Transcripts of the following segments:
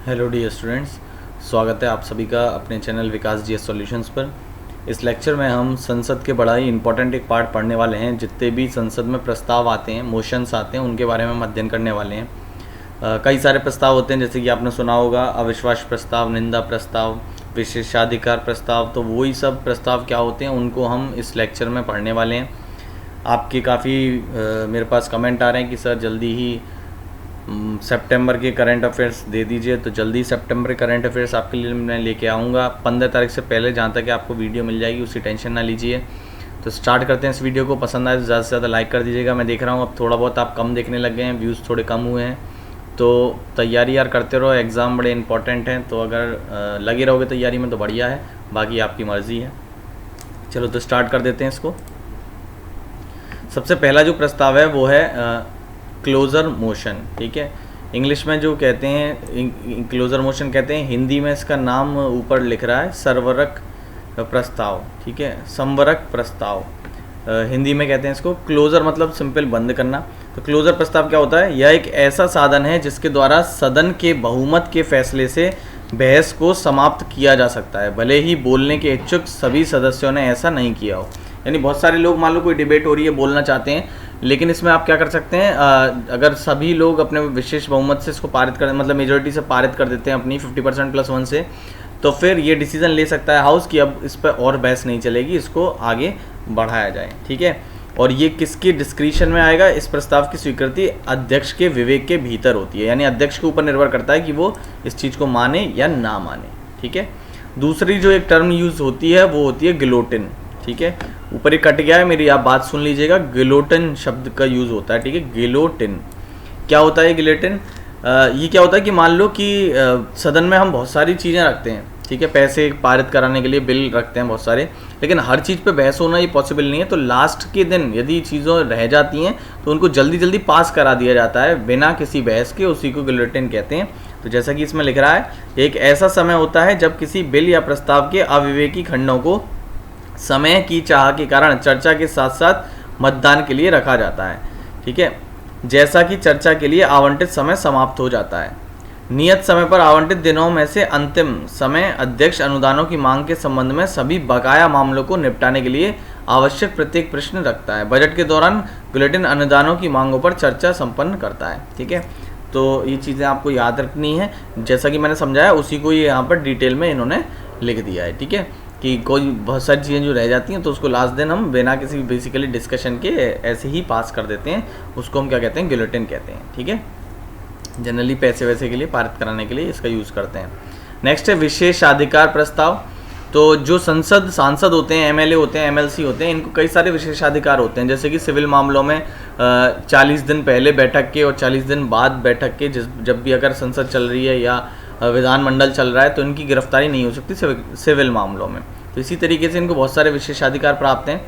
Hello dear students, स्वागत है आप सभी का अपने चैनल विकास जीएस सॉल्यूशंस पर। इस लेक्चर में हम संसद के बड़ा ही इंपॉर्टेंट एक पार्ट पढ़ने वाले हैं। जितने भी संसद में प्रस्ताव आते हैं, मोशंस आते हैं, उनके बारे में हम अध्ययन करने वाले हैं। कई सारे प्रस्ताव होते हैं, जैसे कि आपने सुना होगा अविश्वास प्रस्ताव, निंदा प्रस्ताव, विशेषाधिकार प्रस्ताव। तो वही सब प्रस्ताव क्या होते हैं उनको हम इस लेक्चर में पढ़ने वाले हैं। आपके काफ़ी मेरे पास कमेंट आ रहे हैं कि सर जल्दी ही सितंबर के करंट अफेयर्स दे दीजिए। तो जल्दी सितंबर के करंट अफेयर्स आपके लिए मैं लेके आऊँगा 15 तारीख से पहले, जहाँ तक आपको वीडियो मिल जाएगी, उसकी टेंशन ना लीजिए। तो स्टार्ट करते हैं इस वीडियो को। पसंद आए तो ज़्यादा से ज़्यादा लाइक कर दीजिएगा। मैं देख रहा हूँ अब थोड़ा बहुत आप कम देखने लग गए हैं, व्यूज़ थोड़े कम हुए हैं। तो तैयारी यार करते रहो, एग्ज़ाम बड़े इंपॉर्टेंट हैं। तो अगर लगे रहोगे तैयारी में तो बढ़िया है, बाकी आपकी मर्ज़ी है। चलो तो स्टार्ट कर देते हैं इसको। सबसे पहला जो प्रस्ताव है वो है क्लोजर मोशन। ठीक है, इंग्लिश में जो कहते हैं क्लोजर मोशन कहते हैं, हिंदी में इसका नाम ऊपर लिख रहा है सर्वरक प्रस्ताव। ठीक है, संवरक प्रस्ताव हिंदी में कहते हैं इसको। क्लोजर मतलब सिंपल बंद करना। तो क्लोजर प्रस्ताव क्या होता है? यह एक ऐसा साधन है जिसके द्वारा सदन के बहुमत के फैसले से बहस को समाप्त किया जा सकता है, भले ही बोलने के इच्छुक सभी सदस्यों ने ऐसा नहीं किया हो। यानी बहुत सारे लोग, मान लो कोई डिबेट हो रही है, बोलना चाहते हैं, लेकिन इसमें आप क्या कर सकते हैं, अगर सभी लोग अपने विशेष बहुमत से इसको पारित कर, मतलब मेजोरिटी से पारित कर देते हैं अपनी 50% + 1 से, तो फिर ये डिसीजन ले सकता है हाउस कि अब इस पर और बहस नहीं चलेगी, इसको आगे बढ़ाया जाए। ठीक है, और ये किसके डिस्क्रिशन में आएगा? इस प्रस्ताव की स्वीकृति अध्यक्ष के विवेक के भीतर होती है, यानी अध्यक्ष के ऊपर निर्भर करता है कि वो इस चीज़ को माने या ना माने। ठीक है, दूसरी जो एक टर्म यूज़ होती है वो होती है गिलोटिन। ठीक है, ऊपर ही कट गया है, मेरी आप बात सुन लीजिएगा। गिलोटिन शब्द का यूज़ होता है। ठीक है, गिलोटिन क्या होता है? गिलोटिन ये क्या होता है कि मान लो कि सदन में हम बहुत सारी चीज़ें रखते हैं। ठीक है, पैसे पारित कराने के लिए बिल रखते हैं बहुत सारे, लेकिन हर चीज़ पे बहस होना ये पॉसिबल नहीं है। तो लास्ट के दिन यदि चीज़ों रह जाती हैं तो उनको जल्दी जल्दी पास करा दिया जाता है बिना किसी बहस के, उसी को गिलोटिन कहते हैं। तो जैसा कि इसमें लिख रहा है, एक ऐसा समय होता है जब किसी बिल या प्रस्ताव के अविवेकी खंडों को समय की चाह के कारण चर्चा के साथ साथ मतदान के लिए रखा जाता है। ठीक है, जैसा कि चर्चा के लिए आवंटित समय समाप्त हो जाता है। नियत समय पर आवंटित दिनों में से अंतिम समय अध्यक्ष अनुदानों की मांग के संबंध में सभी बकाया मामलों को निपटाने के लिए आवश्यक प्रत्येक प्रश्न रखता है। बजट के दौरान गिलोटिन अनुदानों की मांगों पर चर्चा संपन्न करता है। ठीक है, तो ये चीज़ें आपको याद रखनी है। जैसा कि मैंने समझाया उसी को ये यहाँ पर डिटेल में इन्होंने लिख दिया है। ठीक है, कि कोई बहुत सारी चीज़ें जो रह जाती हैं तो उसको लास्ट दिन हम बिना किसी बेसिकली डिस्कशन के ऐसे ही पास कर देते हैं, उसको हम क्या कहते हैं? गिलोटिन कहते हैं। ठीक है, जनरली पैसे वैसे के लिए पारित कराने के लिए इसका यूज़ करते हैं। नेक्स्ट है विशेषाधिकार प्रस्ताव। तो जो सांसद होते हैं, एमएलए होते हैं, एमएलसी होते हैं, इनको कई सारे विशेषाधिकार होते हैं। जैसे कि सिविल मामलों में 40 दिन पहले बैठक के और 40 दिन बाद बैठक के, जब भी अगर संसद चल रही है या विधानमंडल चल रहा है तो इनकी गिरफ्तारी नहीं हो सकती सिविल मामलों में। तो इसी तरीके से इनको बहुत सारे विशेषाधिकार प्राप्त हैं।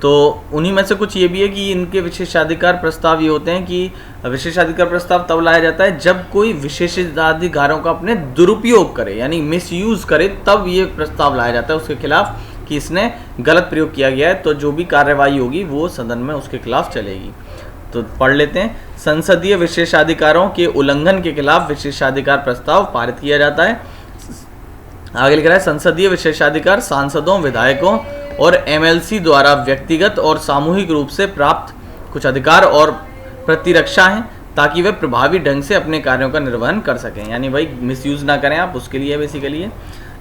तो उन्हीं में से कुछ ये भी है कि इनके विशेषाधिकार प्रस्ताव ये होते हैं कि विशेषाधिकार प्रस्ताव तब लाया जाता है जब कोई विशेषाधिकारों का अपने दुरुपयोग करे, यानी मिसयूज करे, तब ये प्रस्ताव लाया जाता है उसके खिलाफ कि इसने गलत प्रयोग किया गया है। तो जो भी कार्रवाई होगी वो सदन में उसके खिलाफ चलेगी। तो पढ़ लेते हैं। संसदीय विशेषाधिकारों के उल्लंघन के खिलाफ विशेषाधिकार प्रस्ताव पारित किया जाता है। आगे लिख रहा है, संसदीय विशेषाधिकार सांसदों, विधायकों और एमएलसी द्वारा व्यक्तिगत और सामूहिक रूप से प्राप्त कुछ अधिकार और प्रतिरक्षा हैं, ताकि वे प्रभावी ढंग से अपने कार्यों का निर्वहन कर सकें। यानी भाई मिसयूज ना करें आप, उसके लिए बेसिकली है।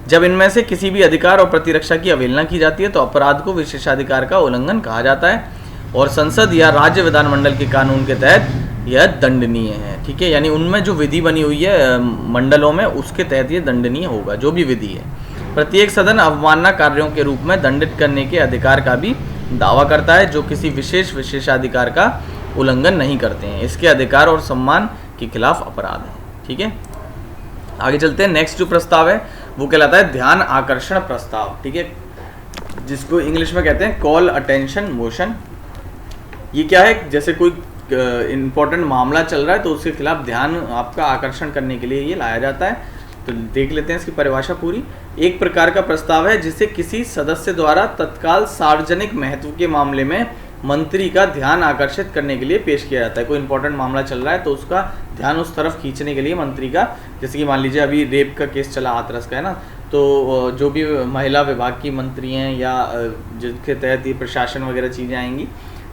जब इनमें से किसी भी अधिकार और प्रतिरक्षा की अवहेलना की जाती है तो अपराध को विशेषाधिकार का उल्लंघन कहा जाता है और संसद या राज्य विधानमंडल के कानून के तहत यह दंडनीय है। ठीक है, यानी उनमें जो विधि बनी हुई है मंडलों में, उसके तहत ये दंडनीय होगा जो भी विधि है। प्रत्येक सदन अवमानना कार्यों के रूप में दंडित करने के अधिकार का भी दावा करता है जो किसी विशेषाधिकार का उल्लंघन नहीं करते हैं। इसके अधिकार और सम्मान के खिलाफ अपराध है। ठीक है, आगे चलते हैं। नेक्स्ट जो प्रस्ताव है वो कहलाता है ध्यान आकर्षण प्रस्ताव। ठीक है, जिसको इंग्लिश में कहते हैं कॉल अटेंशन मोशन। ये क्या है? जैसे कोई इम्पोर्टेंट मामला चल रहा है तो उसके खिलाफ ध्यान आपका आकर्षण करने के लिए ये लाया जाता है। तो देख लेते हैं इसकी परिभाषा पूरी। एक प्रकार का प्रस्ताव है जिसे किसी सदस्य द्वारा तत्काल सार्वजनिक महत्व के मामले में मंत्री का ध्यान आकर्षित करने के लिए पेश किया जाता है। कोई इंपॉर्टेंट मामला चल रहा है तो उसका ध्यान उस तरफ खींचने के लिए मंत्री का, जैसे कि मान लीजिए अभी रेप का केस चला हाथरस का, है ना, तो जो भी महिला विभाग की मंत्री हैं या जिनके तहत ये प्रशासन वगैरह चीज़ें आएंगी,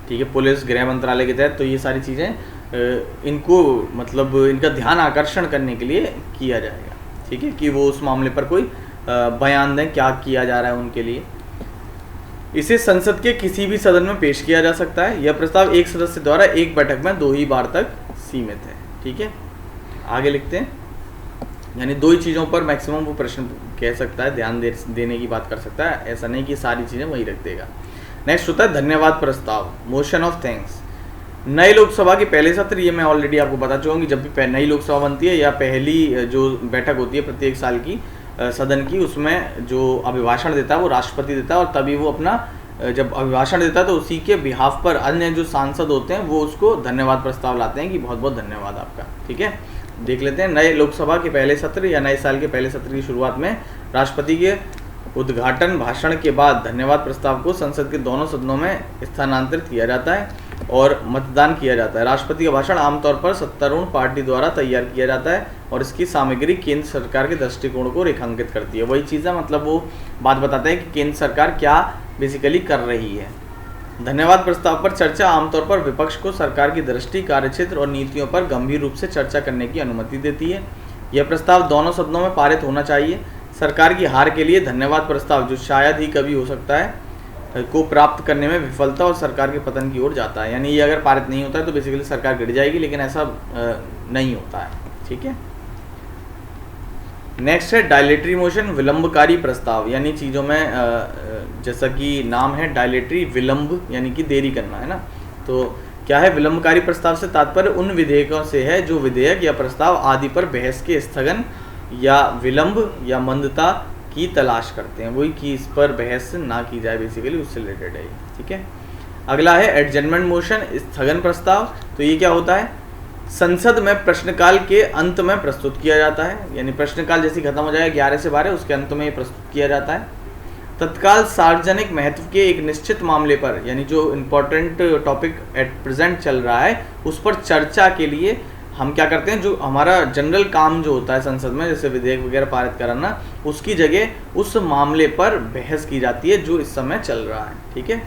ठीक है, पुलिस गृह मंत्रालय के तहत, तो ये सारी चीज़ें इनको मतलब इनका ध्यान आकर्षण करने के लिए किया जाएगा, ठीक है, कि वो उस मामले पर कोई बयान दें क्या किया जा रहा है उनके लिए। इसे संसद के किसी भी सदन में पेश किया जा सकता है। यह प्रस्ताव एक सदस्य द्वारा एक बैठक में 2 ही बार तक सीमित है, ठीक है। आगे लिखते हैं, यानी 2 ही चीज़ों पर मैक्सिमम वो प्रश्न कह सकता है, ध्यान देने की बात कर सकता है, ऐसा नहीं कि सारी चीज़ें वही रख देगा। नेक्स्ट होता है धन्यवाद प्रस्ताव, मोशन ऑफ थैंक्स। नई लोकसभा के पहले सत्र, ये मैं ऑलरेडी आपको बता चुका हूँ कि जब भी नई लोकसभा बनती है या पहली जो बैठक होती है प्रत्येक साल की सदन की, उसमें जो अभिभाषण देता है वो राष्ट्रपति देता है, और तभी वो अपना जब अभिभाषण देता है तो उसी के बिहाफ पर अन्य जो सांसद होते हैं वो उसको धन्यवाद प्रस्ताव लाते हैं कि बहुत बहुत धन्यवाद आपका, ठीक है। देख लेते हैं, नए लोकसभा के पहले सत्र या नए साल के पहले सत्र की शुरुआत में राष्ट्रपति के उद्घाटन भाषण के बाद धन्यवाद प्रस्ताव को संसद के दोनों सदनों में स्थानांतरित किया जाता है और मतदान किया जाता है। राष्ट्रपति का भाषण आमतौर पर सत्तारूढ़ पार्टी द्वारा तैयार किया जाता है और इसकी सामग्री केंद्र सरकार के दृष्टिकोण को रेखांकित करती है। वही चीज़ है, मतलब वो बात बताते हैं कि केंद्र सरकार क्या बेसिकली कर रही है। धन्यवाद प्रस्ताव पर चर्चा आमतौर पर विपक्ष को सरकार की दृष्टि, कार्यक्षेत्र और नीतियों पर गंभीर रूप से चर्चा करने की अनुमति देती है। यह प्रस्ताव दोनों सदनों में पारित होना चाहिए। सरकार की हार के लिए धन्यवाद प्रस्ताव, जो शायद ही कभी हो सकता है, को प्राप्त करने में विफलता और सरकार के पतन की ओर जाता है। यानी ये अगर पारित नहीं होता है तो बेसिकली सरकार गिर जाएगी, लेकिन ऐसा नहीं होता है, ठीक है। नेक्स्ट है डायलेटरी मोशन, विलंबकारी प्रस्ताव, यानी चीज़ों में जैसा कि नाम है डायलेटरी, विलंब यानी कि देरी करना, है ना। तो क्या है विलंबकारी प्रस्ताव से तात्पर्य उन विधेयकों से है जो विधेयक या प्रस्ताव आदि पर बहस के स्थगन या विलंब या मंदता की तलाश करते हैं, वही कि इस पर बहस ना की जाए, बेसिकली उससे रिलेटेड है, ठीक है। अगला है एडजर्नमेंट मोशन, स्थगन प्रस्ताव। तो ये क्या होता है, संसद में प्रश्नकाल के अंत में प्रस्तुत किया जाता है, यानी प्रश्नकाल जैसे खत्म हो जाएगा 11 से 12, उसके अंत में ये प्रस्तुत किया जाता है। तत्काल सार्वजनिक महत्व के एक निश्चित मामले पर, यानी जो इम्पोर्टेंट टॉपिक एट प्रेजेंट चल रहा है उस पर चर्चा के लिए हम क्या करते हैं, जो हमारा जनरल काम जो होता है संसद में, जैसे विधेयक वगैरह पारित कराना, उसकी जगह उस मामले पर बहस की जाती है जो इस समय चल रहा है, ठीक है।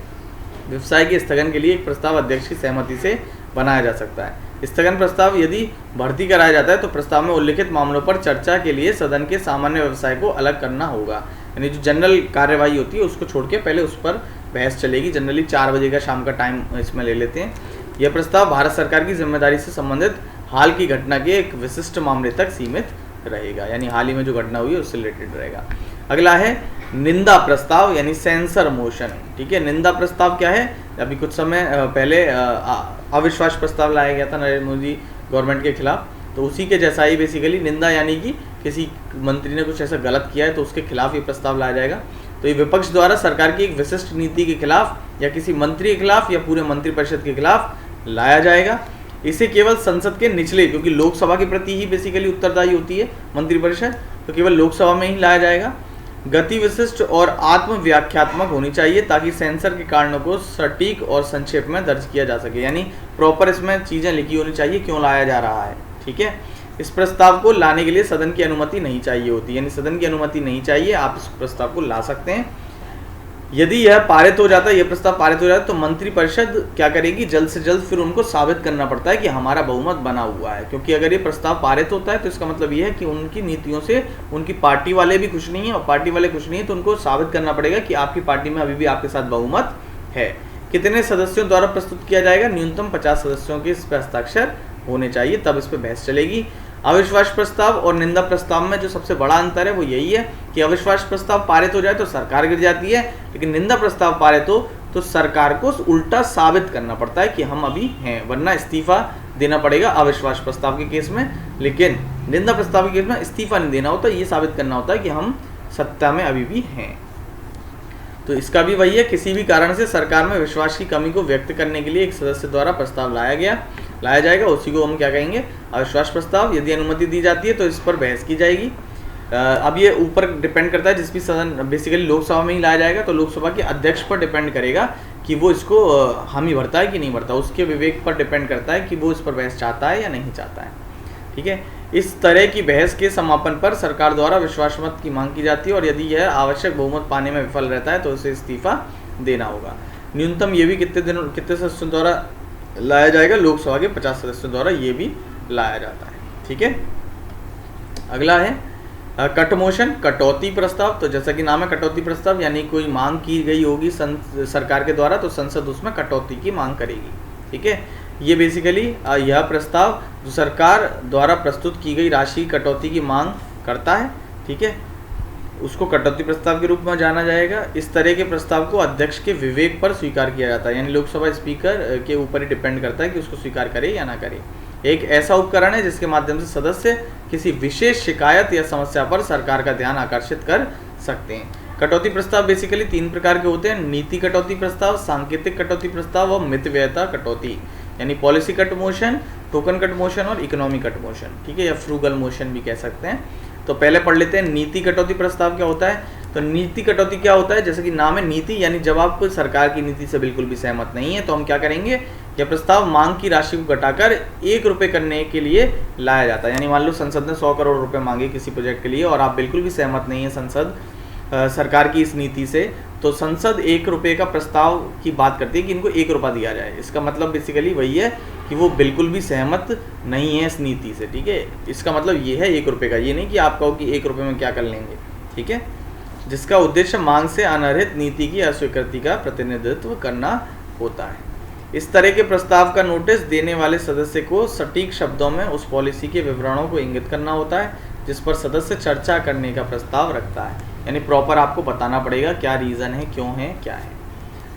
व्यवसाय के स्थगन के लिए एक प्रस्ताव अध्यक्ष की सहमति से बनाया जा सकता है। स्थगन प्रस्ताव यदि भर्ती कराया जाता है तो प्रस्ताव में उल्लिखित मामलों पर चर्चा के लिए सदन के सामान्य व्यवसाय को अलग करना होगा, यानी जो जनरल कार्यवाही होती है उसको छोड़ के पहले उस पर बहस चलेगी। जनरली 4 बजे का शाम का टाइम इसमें ले लेते हैं। यह प्रस्ताव भारत सरकार की जिम्मेदारी से संबंधित हाल की घटना के एक विशिष्ट मामले तक सीमित रहेगा, यानी हाल ही में जो घटना हुई है उससे रिलेटेड रहेगा। अगला है निंदा प्रस्ताव, यानी सेंसर मोशन, ठीक है। निंदा प्रस्ताव क्या है, अभी कुछ समय पहले अविश्वास प्रस्ताव लाया गया था नरेंद्र मोदी गवर्नमेंट के खिलाफ, तो उसी के जैसा ही बेसिकली निंदा, यानी कि किसी मंत्री ने कुछ ऐसा गलत किया है तो उसके खिलाफ ये प्रस्ताव लाया जाएगा। तो ये विपक्ष द्वारा सरकार की एक विशिष्ट नीति के खिलाफ या किसी मंत्री के खिलाफ या पूरे मंत्रिपरिषद के खिलाफ लाया जाएगा। इसे केवल संसद के निचले, क्योंकि लोकसभा के प्रति ही बेसिकली उत्तरदायी होती है मंत्रिपरिषद, तो केवल लोकसभा में ही लाया जाएगा। गति विशिष्ट और आत्म व्याख्यात्मक होनी चाहिए ताकि सेंसर के कारणों को सटीक और संक्षेप में दर्ज किया जा सके, यानी प्रॉपर इसमें चीज़ें लिखी होनी चाहिए क्यों लाया जा रहा है, ठीक है। इस प्रस्ताव को लाने के लिए सदन की अनुमति नहीं चाहिए होती, यानी सदन की अनुमति नहीं चाहिए, आप इस प्रस्ताव को ला सकते हैं। यदि यह पारित हो जाता है, यह प्रस्ताव पारित हो जाता है, तो मंत्रिपरिषद क्या करेगी, जल्द से जल्द फिर उनको साबित करना पड़ता है कि हमारा बहुमत बना हुआ है, क्योंकि अगर ये प्रस्ताव पारित होता है तो इसका मतलब ये है कि उनकी नीतियों से उनकी पार्टी वाले भी खुश नहीं है, और पार्टी वाले खुश नहीं है तो उनको साबित करना पड़ेगा कि आपकी पार्टी में अभी भी आपके साथ बहुमत है। कितने सदस्यों द्वारा प्रस्तुत किया जाएगा, न्यूनतम 50 सदस्यों के इस पर हस्ताक्षर होने चाहिए, तब इस पर बहस चलेगी। अविश्वास प्रस्ताव और निंदा प्रस्ताव में जो सबसे बड़ा अंतर है वो यही है कि अविश्वास प्रस्ताव पारित हो जाए तो सरकार गिर जाती है, लेकिन निंदा प्रस्ताव पारित हो तो सरकार को उल्टा साबित करना पड़ता है कि हम अभी हैं, वरना इस्तीफा देना पड़ेगा अविश्वास प्रस्ताव के केस में। लेकिन निंदा प्रस्ताव के केस में इस्तीफा नहीं देना होता, ये साबित करना होता है कि हम सत्ता में अभी भी हैं। तो इसका भी वही है, किसी भी कारण से सरकार में विश्वास की कमी को व्यक्त करने के लिए एक सदस्य द्वारा प्रस्ताव लाया जाएगा, उसी को हम क्या कहेंगे, अविश्वास प्रस्ताव। यदि अनुमति दी जाती है तो इस पर बहस की जाएगी। अब ये ऊपर डिपेंड करता है, जिस भी सदन बेसिकली लोकसभा में ही लाया जाएगा तो लोकसभा के अध्यक्ष पर डिपेंड करेगा कि वो इसको हामी भरता है कि नहीं भरता, उसके विवेक पर डिपेंड करता है कि वो इस पर बहस चाहता है या नहीं चाहता है। ठीक है, इस तरह की बहस के समापन पर सरकार द्वारा विश्वास मत की मांग की जाती है और यदि यह आवश्यक बहुमत पाने में विफल रहता है तो उसे इस्तीफा देना होगा। न्यूनतम ये भी कितने सदस्यों द्वारा लाया जाएगा, लोकसभा के 50 सदस्यों द्वारा ये भी लाया जाता है। ठीक है, अगला है कट मोशन, कटौती प्रस्ताव। तो जैसा कि नाम है कटौती प्रस्ताव, यानी कोई मांग की गई होगी सरकार के द्वारा तो संसद उसमें कटौती की मांग करेगी। ठीक है, ये बेसिकली यह प्रस्ताव जो सरकार द्वारा प्रस्तुत की गई राशि कटौती की मांग करता है, ठीक है, उसको कटौती प्रस्ताव के रूप में जाना जाएगा। इस तरह के प्रस्ताव को अध्यक्ष के विवेक पर स्वीकार किया जाता है, यानी लोकसभा स्पीकर के ऊपर ही डिपेंड करता है कि उसको स्वीकार करे या ना करे। एक ऐसा उपकरण है जिसके माध्यम से सदस्य किसी विशेष शिकायत या समस्या पर सरकार का ध्यान आकर्षित कर सकते हैं। कटौती प्रस्ताव बेसिकली 3 प्रकार के होते हैं, नीति कटौती प्रस्ताव, सांकेतिक कटौती प्रस्ताव और मितव्ययता कटौती, यानी policy cut motion, token cut motion और इकोनॉमी कट मोशन। ठीक है, या फ्रूगल मोशन भी कह सकते हैं। तो पहले पढ़ लेते हैं नीति कटौती प्रस्ताव क्या होता है। तो नीति कटौती क्या होता है, जैसे कि नाम है नीति, यानी जब आप सरकार की नीति से बिल्कुल भी सहमत नहीं है तो हम क्या करेंगे, यह प्रस्ताव मांग की राशि को घटाकर 1 रुपये करने के लिए लाया जाता है। यानी मान लो संसद ने 100 करोड़ रुपए मांगे किसी प्रोजेक्ट के लिए और आप बिल्कुल भी सहमत नहीं है सरकार की इस नीति से, तो संसद 1 रुपये का प्रस्ताव की बात करती है कि इनको 1 रुपया दिया जाए। इसका मतलब बेसिकली वही है कि वो बिल्कुल भी सहमत नहीं है इस नीति से। ठीक है, इसका मतलब ये है 1 रुपये का, ये नहीं कि आप कहो कि 1 रुपये में क्या कर लेंगे। ठीक है, जिसका उद्देश्य मांग से अनर्हित नीति की अस्वीकृति का प्रतिनिधित्व करना होता है। इस तरह के प्रस्ताव का नोटिस देने वाले सदस्य को सटीक शब्दों में उस पॉलिसी के विवरणों को इंगित करना होता है जिस पर सदस्य चर्चा करने का प्रस्ताव रखता है, यानी प्रॉपर आपको बताना पड़ेगा क्या रीज़न है, क्यों है, क्या है।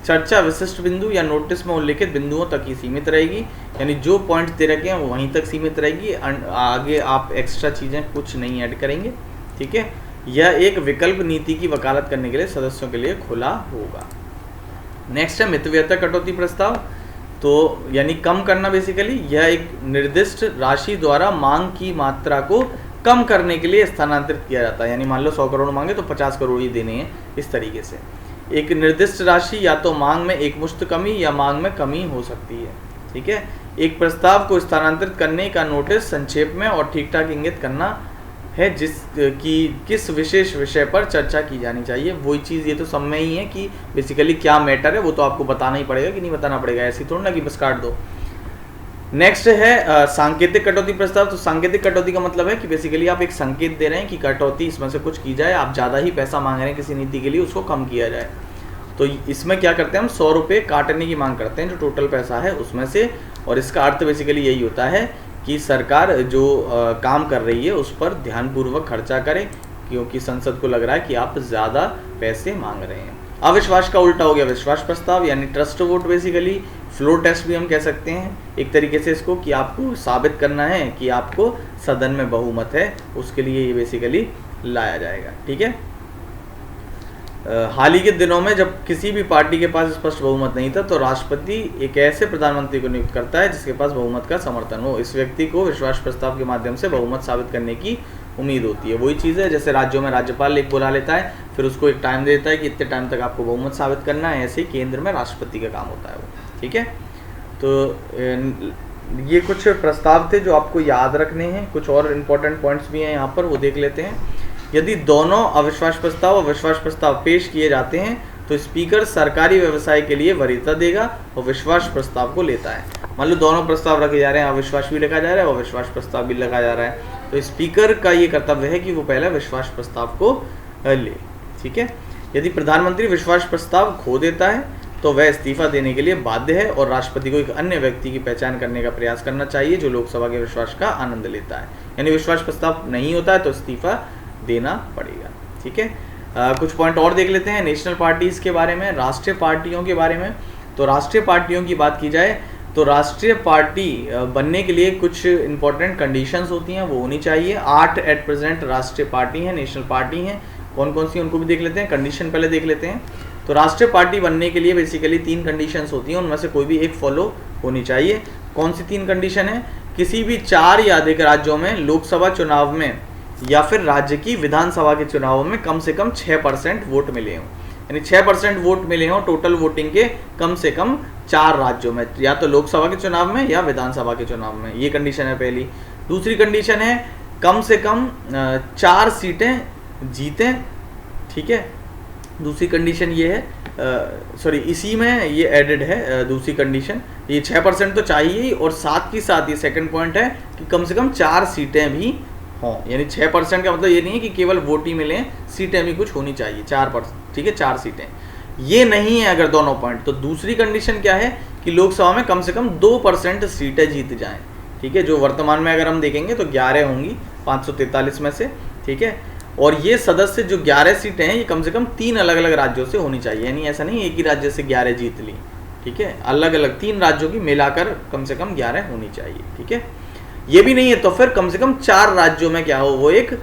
चर्चा विशिष्ट बिंदु या नोटिस में उल्लिखित बिंदुओं तक ही सीमित रहेगी, यानी जो पॉइंट्स दे रखे हैं वो वहीं तक सीमित रहेगी, आगे आप एक्स्ट्रा चीज़ें कुछ नहीं ऐड करेंगे। ठीक है, यह एक विकल्प नीति की वकालत करने के लिए सदस्यों के लिए खुला होगा। नेक्स्ट है मितव्ययता कटौती प्रस्ताव। तो यानी कम करना, बेसिकली यह एक निर्दिष्ट राशि द्वारा मांग की मात्रा को कम करने के लिए स्थानांतरित किया जाता है। यानी मान लो 100 करोड़ मांगे तो 50 करोड़ ही देने हैं, इस तरीके से। एक निर्दिष्ट राशि या तो मांग में एकमुश्त कमी या मांग में कमी हो सकती है। ठीक है, एक प्रस्ताव को स्थानांतरित करने का नोटिस संक्षेप में और ठीक ठाक इंगित करना है किस विशेष विषय पर चर्चा की जानी चाहिए। वही चीज़ ये तो सब में ही है कि बेसिकली क्या मैटर है वो तो आपको बताना ही पड़ेगा कि नहीं बताना पड़ेगा, ऐसी थोड़ा ना कि बस काट दो। नेक्स्ट है सांकेतिक कटौती प्रस्ताव। तो सांकेतिक कटौती का मतलब है कि बेसिकली आप एक संकेत दे रहे हैं कि कटौती इसमें से कुछ की जाए, आप ज़्यादा ही पैसा मांग रहे हैं किसी नीति के लिए, उसको कम किया जाए। तो इसमें क्या करते हैं, हम 100 रुपये काटने की मांग करते हैं जो टोटल पैसा है उसमें से, और इसका अर्थ बेसिकली यही होता है कि सरकार जो काम कर रही है उस पर ध्यानपूर्वक खर्चा करे, क्योंकि संसद को लग रहा है कि आप ज़्यादा पैसे मांग रहे हैं। अविश्वास का उल्टा हो गया विश्वास प्रस्ताव, यानी trust vote, basically floor test भी हम कह सकते हैं एक तरीके से इसको, कि आपको साबित करना है कि आपको सदन में बहुमत है, उसके लिए ये बेसिकली लाया जाएगा। ठीक है, हाल ही के दिनों में जब किसी भी पार्टी के पास स्पष्ट बहुमत नहीं था तो राष्ट्रपति एक ऐसे प्रधानमंत्री को नियुक्त करता है जिसके पास बहुमत का समर्थन हो। इस व्यक्ति को विश्वास प्रस्ताव के माध्यम से बहुमत साबित करने की उम्मीद होती है। वही चीज़ है जैसे राज्यों में राज्यपाल एक बुला लेता है, फिर उसको एक टाइम देता है कि इतने टाइम तक आपको बहुमत साबित करना है, ऐसे ही केंद्र में राष्ट्रपति का काम होता है वो। ठीक है, तो ये कुछ प्रस्ताव थे जो आपको याद रखने हैं। कुछ और इम्पोर्टेंट पॉइंट्स भी हैं यहाँ पर, वो देख लेते हैं। यदि दोनों अविश्वास प्रस्ताव और विश्वास प्रस्ताव पेश किए जाते हैं तो स्पीकर सरकारी व्यवसाय के लिए वरीयता देगा और विश्वास प्रस्ताव को लेता है। मान लो दोनों प्रस्ताव रखे जा रहे हैं, अविश्वास भी लिखा जा रहा है और विश्वास प्रस्ताव भी लिखा जा रहा है, तो स्पीकर का ये कर्तव्य है कि वो पहले विश्वास प्रस्ताव को ले। ठीक है, यदि प्रधानमंत्री विश्वास प्रस्ताव खो देता है तो वह इस्तीफा देने के लिए बाध्य है और राष्ट्रपति को एक अन्य व्यक्ति की पहचान करने का प्रयास करना चाहिए जो लोकसभा के विश्वास का आनंद लेता है। यानी विश्वास प्रस्ताव नहीं होता है तो इस्तीफा देना पड़ेगा। ठीक है, कुछ पॉइंट और देख लेते हैं नेशनल पार्टीज़ के बारे में, राष्ट्रीय पार्टियों के बारे में। तो राष्ट्रीय पार्टियों की बात की जाए तो राष्ट्रीय पार्टी बनने के लिए कुछ इंपॉर्टेंट कंडीशंस होती हैं, वो होनी चाहिए। 8 एट प्रेजेंट राष्ट्रीय पार्टी हैं, नेशनल पार्टी हैं। कौन कौन सी उनको भी देख लेते हैं, कंडीशन पहले देख लेते हैं। तो राष्ट्रीय पार्टी बनने के लिए बेसिकली 3 कंडीशंस होती हैं, उनमें से कोई भी एक फॉलो होनी चाहिए। कौन सी 3 कंडीशन है, किसी भी 4 या अधिक राज्यों में लोकसभा चुनाव में या फिर राज्य की विधानसभा के चुनावों में कम से कम 6% वोट मिले हों। यानी 6% वोट मिले हों टोटल वोटिंग के कम से कम 4 राज्यों में, या तो लोकसभा के चुनाव में या विधानसभा के चुनाव में। ये कंडीशन है पहली। दूसरी कंडीशन है कम से कम 4 सीटें जीतें, ठीक है। दूसरी कंडीशन ये है, सॉरी इसी में ये एडेड है दूसरी कंडीशन, ये 6% तो चाहिए ही, और साथ ही साथ ये सेकंड पॉइंट है कि कम से कम 4 सीटें भी हों। यानी 6% का मतलब ये नहीं है कि केवल वोट ही मिले, सीटें भी कुछ होनी चाहिए 4%, ठीक है, 4 सीटें। ये नहीं है अगर दोनों पॉइंट, तो दूसरी कंडीशन क्या है कि लोकसभा में कम से कम 2% सीटें जीत जाएं, ठीक है। जो वर्तमान में अगर हम देखेंगे तो 11 होंगी 543 में से, ठीक है। और ये सदस्य जो 11 सीटें हैं ये कम से कम 3 अलग अलग राज्यों से होनी चाहिए, यानी ऐसा नहीं एक ही राज्य से 11 जीत ली, ठीक है। अलग अलग 3 राज्यों की मिलाकर कम से कम 11 होनी चाहिए, ठीक है। ये भी नहीं है तो फिर कम से कम 4 राज्यों में क्या हो, वो एक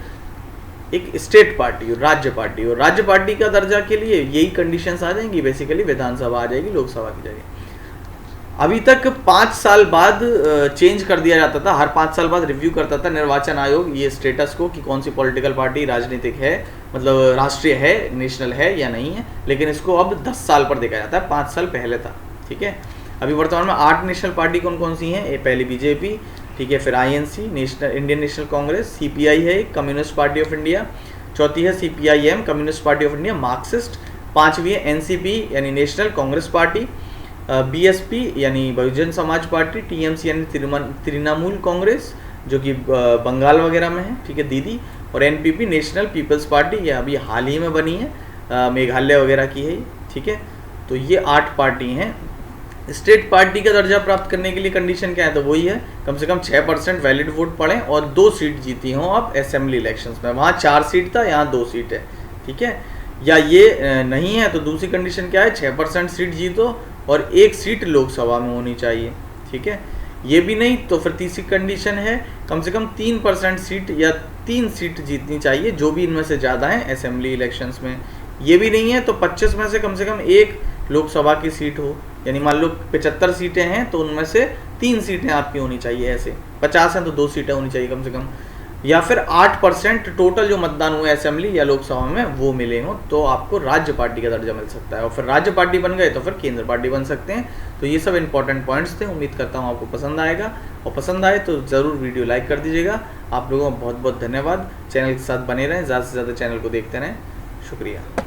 स्टेट पार्टी हो, राज्य पार्टी हो। राज्य पार्टी का दर्जा के लिए यही कंडीशंस आ जाएंगी, बेसिकली विधानसभा आ जाएगी लोकसभा की जगह। अभी तक 5 साल बाद चेंज कर दिया जाता था, हर 5 साल बाद रिव्यू करता था निर्वाचन आयोग ये स्टेटस को कि कौन सी पॉलिटिकल पार्टी राजनीतिक है, मतलब राष्ट्रीय है, नेशनल है या नहीं है। लेकिन इसको अब 10 साल पर देखा जाता है, 5 साल पहले था, ठीक है। अभी वर्तमान में 8 नेशनल पार्टी कौन कौन सी हैं, पहली बीजेपी, ठीक है, फिर INC national Indian National Congress, CPI है कम्युनिस्ट पार्टी ऑफ इंडिया, चौथी है CPIM communist party of India Marxist, 5वीं है NCP यानी नेशनल कांग्रेस पार्टी, BSP यानी बहुजन समाज पार्टी, TMC यानी तृणमूल कांग्रेस जो कि बंगाल वगैरह में है, ठीक है, दीदी, और NPP नेशनल पीपल्स पार्टी, ये अभी हाल ही में बनी है, मेघालय वगैरह की है, ठीक है। तो ये 8 पार्टी हैं। स्टेट पार्टी का दर्जा प्राप्त करने के लिए कंडीशन क्या है, तो वही है कम से कम 6% वैलिड वोट पड़े और 2 सीट जीती हों आप असेंबली इलेक्शंस में। वहाँ 4 सीट था, यहाँ 2 सीट है, ठीक है। या ये नहीं है तो दूसरी कंडीशन क्या है, 6% सीट जीतो और 1 सीट लोकसभा में होनी चाहिए, ठीक है। ये भी नहीं तो फिर तीसरी कंडीशन है कम से कम 3% सीट या 3 सीट जीतनी चाहिए, जो भी इनमें से ज़्यादा है असेंबली इलेक्शंस में। ये भी नहीं है तो 25 में से कम 1 लोकसभा की सीट हो, यानी मान लो 75 सीटें हैं तो उनमें से 3 सीटें आपकी होनी चाहिए, ऐसे 50 हैं तो 2 सीटें होनी चाहिए कम से कम। या फिर 8% टोटल जो मतदान हुए असेंबली या लोकसभा में वो मिले हों तो आपको राज्य पार्टी का दर्जा मिल सकता है, और फिर राज्य पार्टी बन गए तो फिर केंद्र पार्टी बन सकते हैं। तो ये सब इंपॉर्टेंट पॉइंट्स थे, उम्मीद करता हूँ आपको पसंद आएगा, और पसंद आए तो ज़रूर वीडियो लाइक कर दीजिएगा। आप लोगों का बहुत बहुत धन्यवाद। चैनल के साथ बने रहें, ज़्यादा से ज़्यादा चैनल को देखते रहें। शुक्रिया।